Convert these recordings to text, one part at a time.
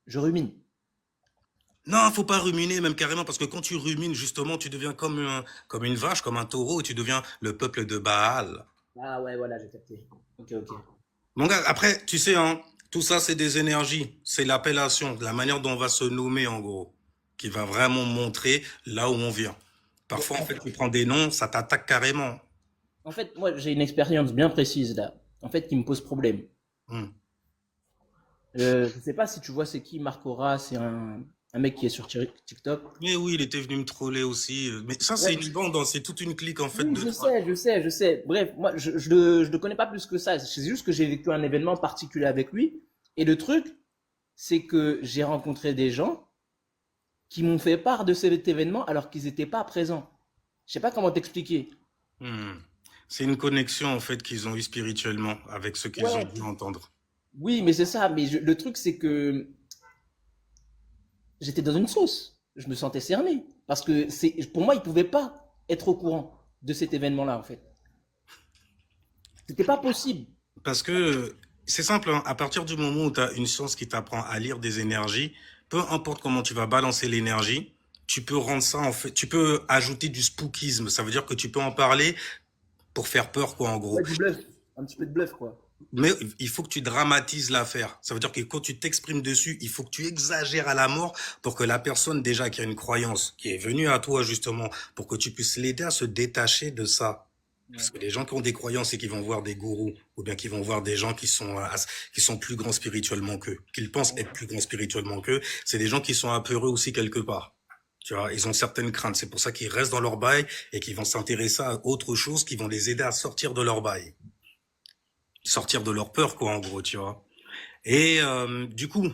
Je rumine. Non, faut pas ruminer, même carrément, parce que quand tu rumines, justement, tu deviens comme une vache, comme un taureau, et tu deviens le peuple de Baal. Ah ouais, voilà, j'ai capté. Ok, ok. Mon gars, après, tu sais, hein, tout ça, c'est des énergies. C'est l'appellation, la manière dont on va se nommer, en gros, qui va vraiment montrer là où on vient. Mais Parfois, en fait, tu prends des noms, ça t'attaque carrément. en fait, moi, j'ai une expérience bien précise là, en fait, qui me pose problème. Hmm. Je sais pas si tu vois c'est qui Marcora, c'est un mec qui est sur TikTok. Mais oui, il était venu me troller aussi. Mais ça, c'est Bref, une bande, hein, c'est toute une clique, en fait, oui, de je trois. sais, je sais, je sais. Bref, moi, je le connais pas plus que ça. C'est juste que j'ai vécu un événement particulier avec lui. Et le truc, c'est que j'ai rencontré des gens qui m'ont fait part de cet événement alors qu'ils n'étaient pas présents. Je sais pas comment t'expliquer. Hmm. C'est une connexion, en fait, qu'ils ont eue spirituellement avec ce qu'ils ont Ouais. dû entendre. Oui, mais c'est ça. Mais le truc, c'est que j'étais dans une sauce. Je me sentais cerné. Parce que pour moi, ils ne pouvaient pas être au courant de cet événement-là, en fait. C'était pas possible. Parce que c'est simple, hein, à partir du moment où tu as une science qui t'apprend à lire des énergies, peu importe comment tu vas balancer l'énergie, tu peux rendre ça en fait, tu peux ajouter du spookisme. Ça veut dire que tu peux en parler pour faire peur, quoi, en gros. Ouais, du bluff. Un petit peu de bluff, quoi. Mais il faut que tu dramatises l'affaire. Ça veut dire que quand tu t'exprimes dessus, il faut que tu exagères à la mort pour que la personne déjà qui a une croyance, qui est venue à toi justement, pour que tu puisses l'aider à se détacher de ça. Ouais. Parce que les gens qui ont des croyances et qui vont voir des gourous, ou bien qui vont voir des gens qui sont plus grands spirituellement qu'eux, qu'ils pensent être plus grands spirituellement qu'eux, c'est des gens qui sont apeureux aussi quelque part. Tu vois, ils ont certaines craintes. C'est pour ça qu'ils restent dans leur bail et qu'ils vont s'intéresser à autre chose qui vont les aider à sortir de leur bail. Sortir de leur peur, quoi, en gros, tu vois. Et du coup,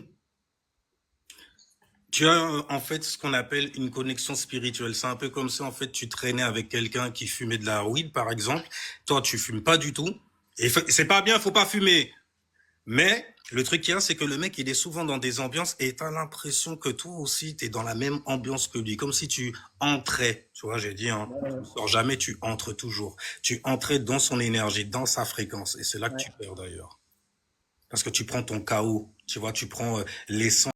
tu as en fait ce qu'on appelle une connexion spirituelle. C'est un peu comme si en fait tu traînais avec quelqu'un qui fumait de la weed, par exemple. Toi, tu fumes pas du tout. Et c'est pas bien, faut pas fumer. Mais le truc qu'il y a, c'est que le mec, il est souvent dans des ambiances et t'as l'impression que toi aussi, t'es dans la même ambiance que lui. Comme si tu entrais. Tu vois, j'ai dit, hein, tu ne Ouais, sors jamais, tu entres toujours. Tu entrais dans son énergie, dans sa fréquence. Et c'est là que tu ouais. perds d'ailleurs. Parce que tu prends ton chaos. Tu vois, tu prends l'essence